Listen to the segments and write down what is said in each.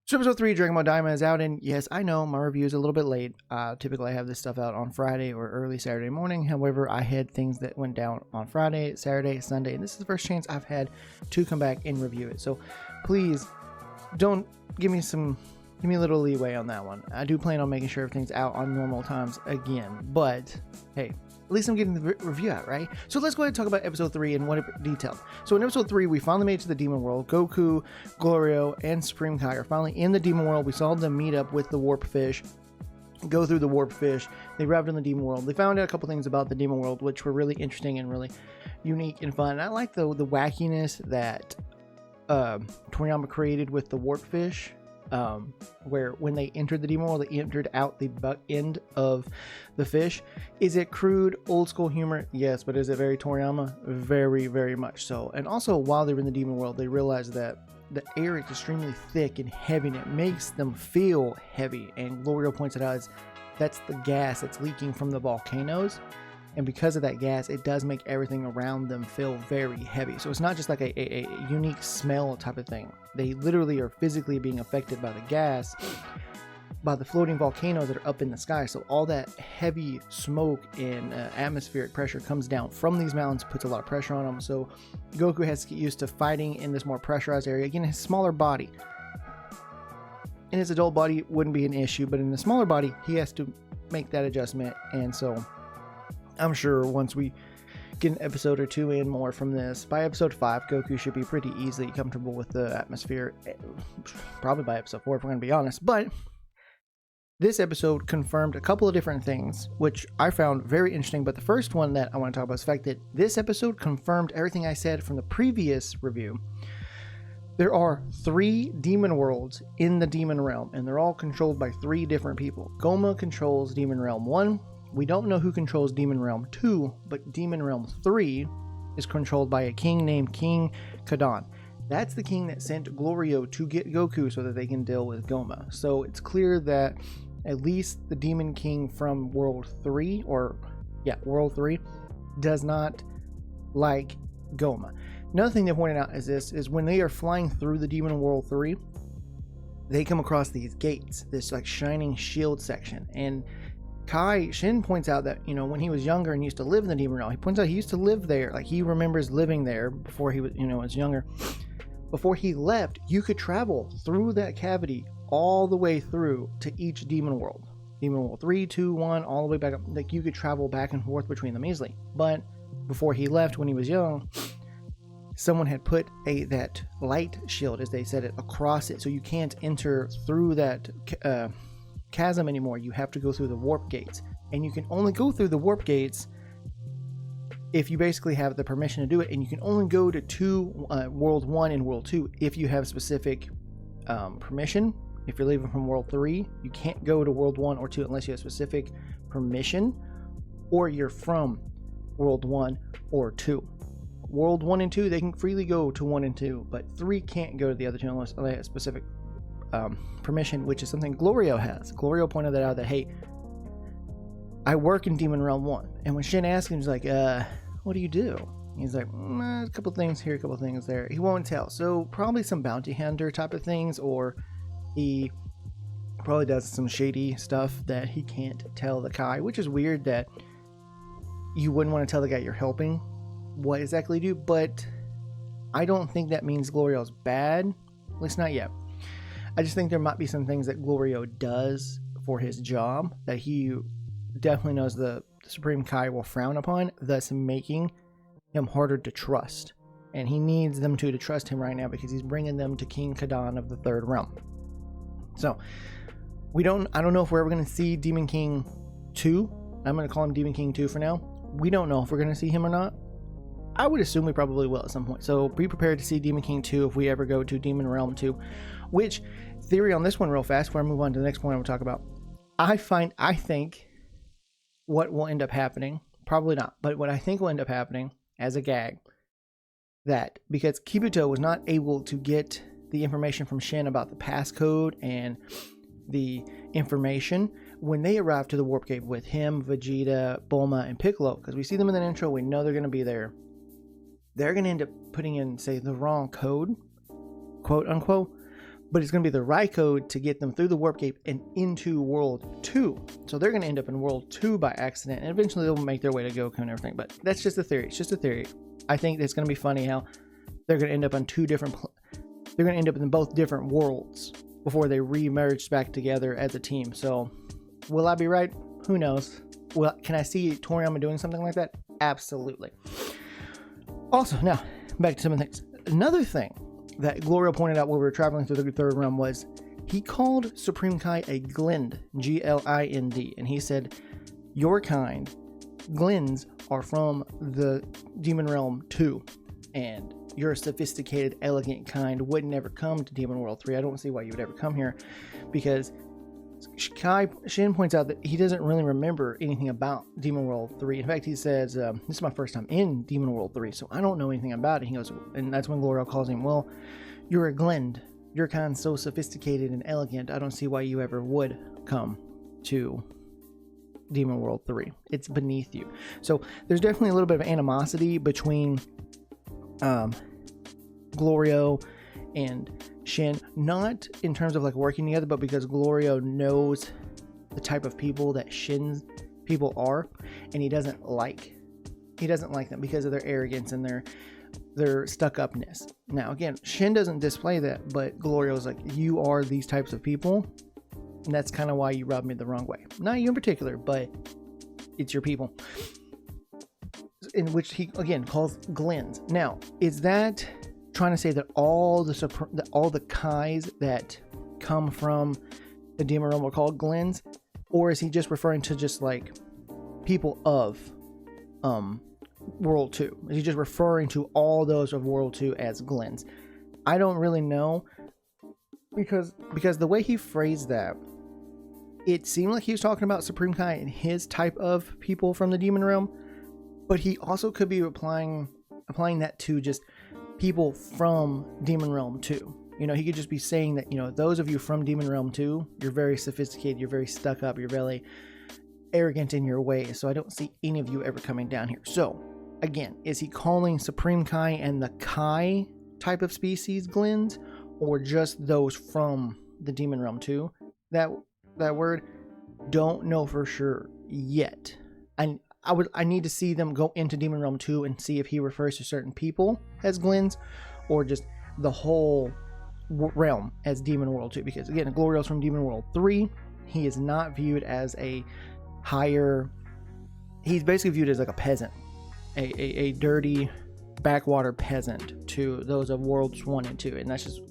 So episode 3, Dragon Ball Daima is out, and yes, I know my review is a little bit late. Typically I have this stuff out on Friday or early Saturday morning. However, I had things that went down on Friday, Saturday, Sunday, and this is the first chance I've had to come back and review it. So please don't give me a little leeway on that one. I do plan on making sure everything's out on normal times again, but hey, at least I'm getting the review out, right? So let's go ahead and talk about episode 3 in what it detailed. So in episode 3, we finally made it to the demon world. Goku, Glorio, and Supreme Kai are finally in the demon world. We saw them meet up with the warp fish, go through the warp fish. They arrived in the demon world. They found out a couple things about the demon world, which were really interesting and really unique and fun. And I like the wackiness that Toriyama created with the warp fish. Where when they entered the demon world, they entered out the butt end of the fish. Is it crude, old school humor? Yes, but is it very Toriyama? Very, very much so. And also, while they were in the demon world, they realized that the air is extremely thick and heavy, and it makes them feel heavy. And Glorio points it out as that's the gas that's leaking from the volcanoes. And because of that gas, it does make everything around them feel very heavy. So it's not just like a unique smell type of thing. They literally are physically being affected by the gas, by the floating volcanoes that are up in the sky. So all that heavy smoke and atmospheric pressure comes down from these mountains, puts a lot of pressure on them. So Goku has to get used to fighting in this more pressurized area. Again, his smaller body. In his adult body, it wouldn't be an issue, but in the smaller body, he has to make that adjustment. And so I'm sure once we get an episode or two in more from this, by episode 5, Goku should be pretty easily comfortable with the atmosphere. Probably by episode 4, if we're going to be honest. But this episode confirmed a couple of different things, which I found very interesting. But the first one that I want to talk about is the fact that this episode confirmed everything I said from the previous review. There are 3 demon worlds in the demon realm, and they're all controlled by 3 different people. Goma controls Demon Realm 1. We don't know who controls Demon Realm 2, but Demon Realm 3 is controlled by a king named King Kadan. That's the king that sent Glorio to get Goku so that they can deal with Goma. So it's clear that at least the Demon King from World 3, World 3, does not like Goma. Another thing they pointed out is when they are flying through the Demon World 3, they come across these gates, this like shining shield section, and Shin points out that, when he was younger and used to live in the demon realm, he points out he used to live there. Like, he remembers living there before he was, was younger. Before he left, you could travel through that cavity all the way through to each demon world. Demon world 3, 2, 1, all the way back up. Like, you could travel back and forth between them easily. But before he left, when he was young, someone had put that light shield, as they said it, across it. So you can't enter through that chasm anymore. You have to go through the warp gates, and you can only go through the warp gates if you basically have the permission to do it, and you can only go to world 1 and world 2 if you have specific permission. If you're leaving from world 3, you can't go to world 1 or 2 unless you have specific permission, or you're from world 1 or 2. World 1 and 2, they can freely go to 1 and 2, but 3 can't go to the other 2 unless they have specific permission, which is something Glorio has. Glorio pointed that out, that, hey, I work in Demon Realm 1. And when Shin asked him, he's like, what do you do? He's like, a couple things here, a couple things there. He won't tell. So probably some bounty hunter type of things, or he probably does some shady stuff that he can't tell the Kai, which is weird that you wouldn't want to tell the guy you're helping what exactly you do, but I don't think that means Glorio's bad, at least not yet. I just think there might be some things that Glorio does for his job that he definitely knows the Supreme Kai will frown upon, thus making him harder to trust. And he needs them to trust him right now because he's bringing them to King Kadan of the 3rd realm. So, I don't know if we're ever going to see Demon King 2. I'm going to call him Demon King 2 for now. We don't know if we're going to see him or not. I would assume we probably will at some point. So be prepared to see Demon King 2 if we ever go to Demon Realm 2. Which, theory on this one real fast before I move on to the next point I will talk about. I think what will end up happening, probably not, but what I think will end up happening as a gag, that because Kibuto was not able to get the information from Shin about the passcode and the information when they arrive to the warp gate with him, Vegeta, Bulma, and Piccolo, because we see them in the intro, we know they're going to be there. They're going to end up putting in, say, the wrong code, quote unquote, but it's going to be the right code to get them through the warp gate and into World 2. So they're going to end up in World 2 by accident, and eventually they'll make their way to Goku and everything. But that's just a theory. It's just a theory. I think it's going to be funny how they're going to end up on they're going to end up in both different worlds before they re-merge back together as a team. So will I be right? Who knows? Well, can I see Toriyama doing something like that? Absolutely. Also, now, back to some of the things. Another thing that Glorio pointed out while we were traveling through the third realm was he called Supreme Kai a Glind, G-L-I-N-D, and he said, your kind, Glinds, are from the Demon Realm 2, and your sophisticated, elegant kind would never come to Demon World 3. I don't see why you would ever come here, because Shin points out that he doesn't really remember anything about Demon World 3. In fact, he says, this is my first time in Demon World 3, so I don't know anything about it. He goes, and that's when Glorio calls him, well, you're a Glend. Your kind's so sophisticated and elegant, I don't see why you ever would come to Demon World 3. It's beneath you. So there's definitely a little bit of animosity between Glorio and Shin, not in terms of like working together, but because Glorio knows the type of people that Shin's people are, and he doesn't like them because of their arrogance and their stuck-upness. Now again, Shin doesn't display that, but Glorio's like, you are these types of people, and that's kind of why you rub me the wrong way. Not you in particular, but it's your people, in which he again calls Glens. Now, is that trying to say that all the Kais that come from the Demon Realm are called Glens, or is he just referring to just like people of World 2? Is he just referring to all those of World 2 as Glens? I don't really know, because the way he phrased that, it seemed like he was talking about Supreme Kai and his type of people from the Demon Realm, but he also could be applying that to just people from Demon Realm 2. You know, he could just be saying that, you know, those of you from Demon Realm 2, you're very sophisticated, you're very stuck up, you're very arrogant in your ways, so I don't see any of you ever coming down here. So, again, is he calling Supreme Kai and the Kai type of species Glens, or just those from the Demon Realm 2? That word, don't know for sure yet. I need to see them go into Demon Realm 2 and see if he refers to certain people as Glens, or just the whole realm as Demon World 2. Because again, Glorio's from Demon World 3. He is not viewed as a higher... He's basically viewed as like a peasant. A dirty backwater peasant to those of Worlds 1 and 2. And that's just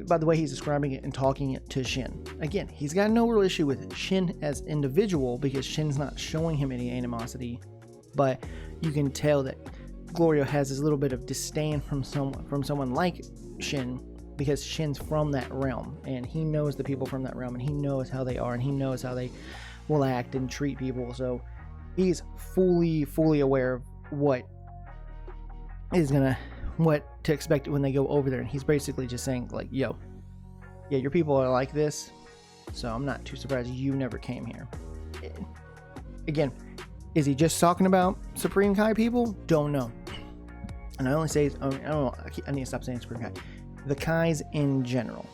by the way he's describing it and talking it to Shin. Again, he's got no real issue with Shin as individual, because Shin's not showing him any animosity, but you can tell that Glorio has this little bit of disdain from someone like Shin, because Shin's from that realm, and he knows the people from that realm, and he knows how they are, and he knows how they will act and treat people. So he's fully aware of what to expect when they go over there, and he's basically just saying like, yo, yeah, your people are like this, so I'm not too surprised you never came here. Again, is he just talking about Supreme Kai people? Don't know. And I only say, I don't know, I need to stop saying Supreme Kai. The Kais in general,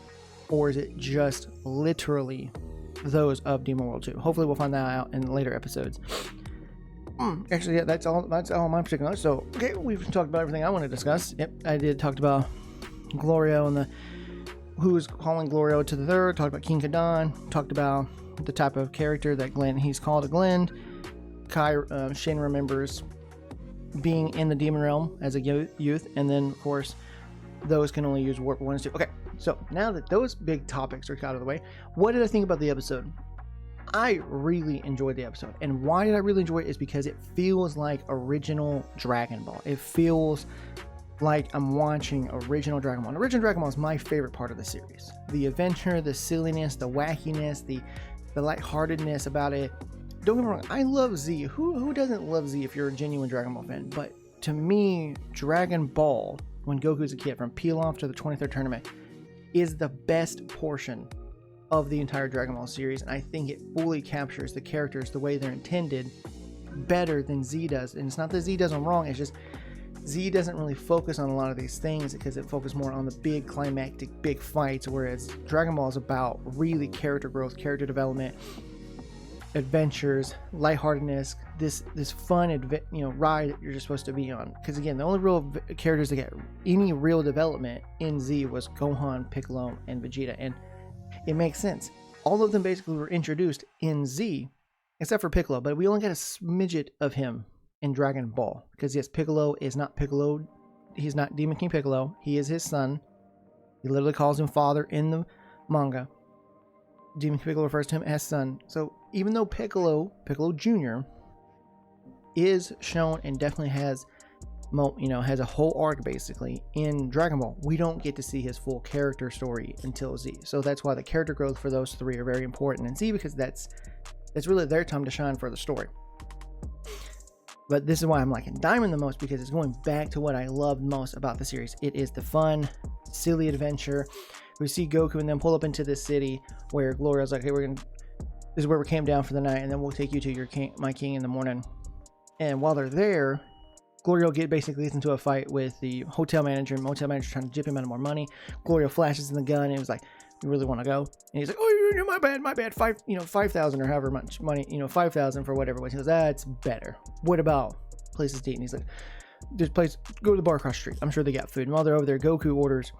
or is it just literally those of Demon World 2? Hopefully we'll find that out in later episodes. Actually, yeah, that's all my particular notes. So, okay, we've talked about everything I want to discuss. Yep, I did talked about Glorio and who's calling Glorio to the third. Talked about King Kadan. Talked about the type of character that he's called a Glend. Shin remembers being in the Demon Realm as a youth, and then of course those can only use Warp 1 and 2. Okay, so now that those big topics are out of the way, what did I think about the episode? I really enjoyed the episode, and why did I really enjoy it is because it feels like original Dragon Ball. It feels like I'm watching original Dragon Ball. Original Dragon Ball is my favorite part of the series. The adventure, the silliness, the wackiness, the lightheartedness about it. Don't get me wrong, I love Z. Who doesn't love Z if you're a genuine Dragon Ball fan? But to me, Dragon Ball, when Goku's a kid, from Pilaf to the 23rd tournament, is the best portion of the entire Dragon Ball series, and I think it fully captures the characters the way they're intended better than Z does. And it's not that Z does them wrong, it's just Z doesn't really focus on a lot of these things because it focuses more on the big climactic, big fights, whereas Dragon Ball is about really character growth, character development, adventures, lightheartedness, this fun ride that you're just supposed to be on. Because again, the only real characters that get any real development in Z was Gohan, Piccolo, and Vegeta, and it makes sense. All of them basically were introduced in Z, except for Piccolo, but we only got a smidget of him in Dragon Ball. Because yes, Piccolo is not Piccolo, he's not Demon King Piccolo, he is his son. He literally calls him father in the manga. Demon King Piccolo refers to him as son. So even though Piccolo Jr. is shown and definitely has a whole arc basically in Dragon Ball, we don't get to see his full character story until Z. So that's why the character growth for those three are very important in Z, because that's really their time to shine for the story. But this is why I'm liking Daima the most, because it's going back to what I love most about the series. It is the fun, silly adventure. We see Goku and then pull up into this city where Glorio's like, hey, this is where we came down for the night, and then we'll take you to your my king in the morning. And while they're there, Glorio basically gets into a fight with the hotel manager, and motel manager trying to jip him out of more money. Glorio flashes in the gun and he was like, you really want to go? And he's like, oh, my bad, 5,000 or however much money, 5,000 for whatever it was. He goes, that's better. What about places to eat? And he's like, this place, go to the bar across the street. I'm sure they got food. And while they're over there, Goku orders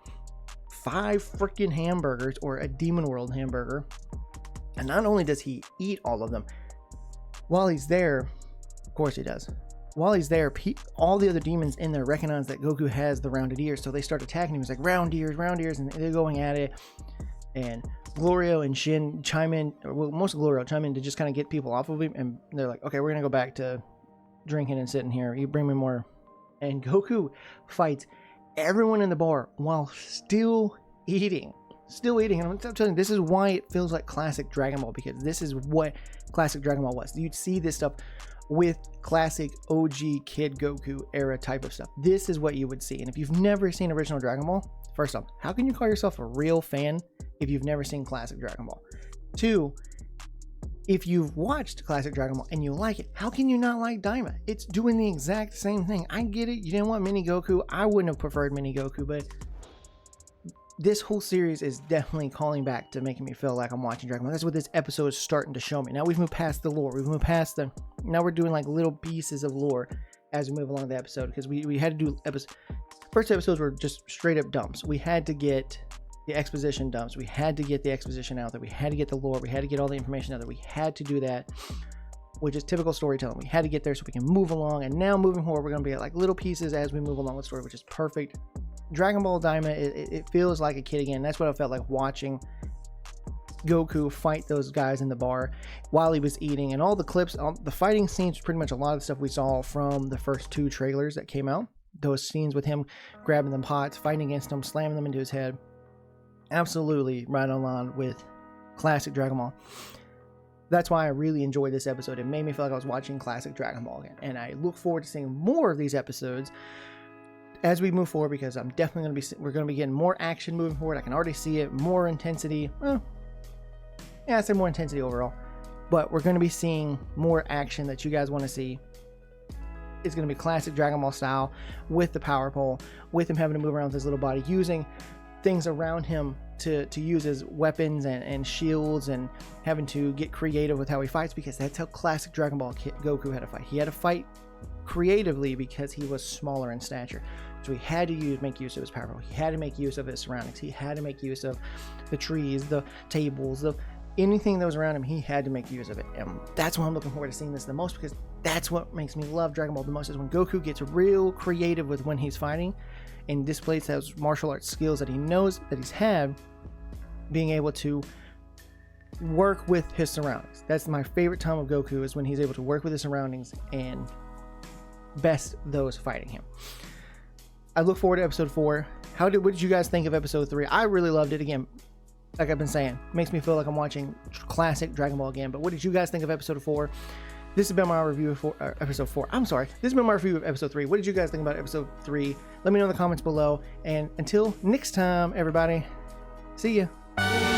5 freaking hamburgers, or a Demon World hamburger. And not only does he eat all of them, while he's there, of course he does. While he's there, all the other demons in there recognize that Goku has the rounded ears, so they start attacking him. He's like, round ears, and they're going at it. And Glorio and Shin chime in, well, most of Glorio chime in to just kind of get people off of him, and they're like, okay, we're gonna go back to drinking and sitting here. You bring me more. And Goku fights everyone in the bar while still eating. And I'm telling you, this is why it feels like classic Dragon Ball, because this is what classic Dragon Ball was. You'd see this stuff with classic OG Kid Goku era type of stuff. This is what you would see. And if you've never seen original Dragon Ball, first off, how can you call yourself a real fan if you've never seen classic Dragon Ball? 2, if you've watched classic Dragon Ball and you like it, how can you not like Daima? It's doing the exact same thing. I get it, you didn't want Mini Goku. I wouldn't have preferred Mini Goku, but this whole series is definitely calling back to making me feel like I'm watching Dragon Ball. That's what this episode is starting to show me. Now we've moved past the lore. Now we're doing like little pieces of lore as we move along the episode, because we had to do first episodes were just straight up dumps. We had to get the exposition dumps. We had to get the exposition out there. We had to get the lore. We had to get all the information out there. We had to do that, which is typical storytelling. We had to get there so we can move along. And now moving forward, we're going to be at like little pieces as we move along with the story, which is perfect. Dragon Ball Daima, it feels like a kid again. That's what I felt like watching Goku fight those guys in the bar while he was eating. And all the clips, the fighting scenes, pretty much a lot of the stuff we saw from the first 2 trailers that came out. Those scenes with him grabbing them pots, fighting against them, slamming them into his head. Absolutely right on line with classic Dragon Ball. That's why I really enjoyed this episode. It made me feel like I was watching classic Dragon Ball again. And I look forward to seeing more of these episodes as we move forward, because I'm definitely we're going to be getting more action moving forward. I can already see it, more intensity. Well, yeah, I say more intensity overall, but we're going to be seeing more action that you guys want to see. It's going to be classic Dragon Ball style with the power pole, with him having to move around with his little body, using things around him to use as weapons and shields, and having to get creative with how he fights, because that's how classic Dragon Ball Goku had to fight. He had to fight creatively because he was smaller in stature. So he had to make use of his power. He had to make use of his surroundings. He had to make use of the trees, the tables, anything that was around him. He had to make use of it. And that's why I'm looking forward to seeing this the most, because that's what makes me love Dragon Ball the most, is when Goku gets real creative with when he's fighting and displays those martial arts skills that he knows that he's had, being able to work with his surroundings. That's my favorite time of Goku, is when he's able to work with his surroundings and best those fighting him. I look forward to episode 4. What did you guys think of episode 3? I really loved it. Again, like I've been saying, makes me feel like I'm watching classic Dragon Ball again. But what did you guys think of episode 4? This has been my review for episode 4. I'm sorry. This has been my review of episode 3. What did you guys think about episode 3? Let me know in the comments below. And until next time, everybody, see ya.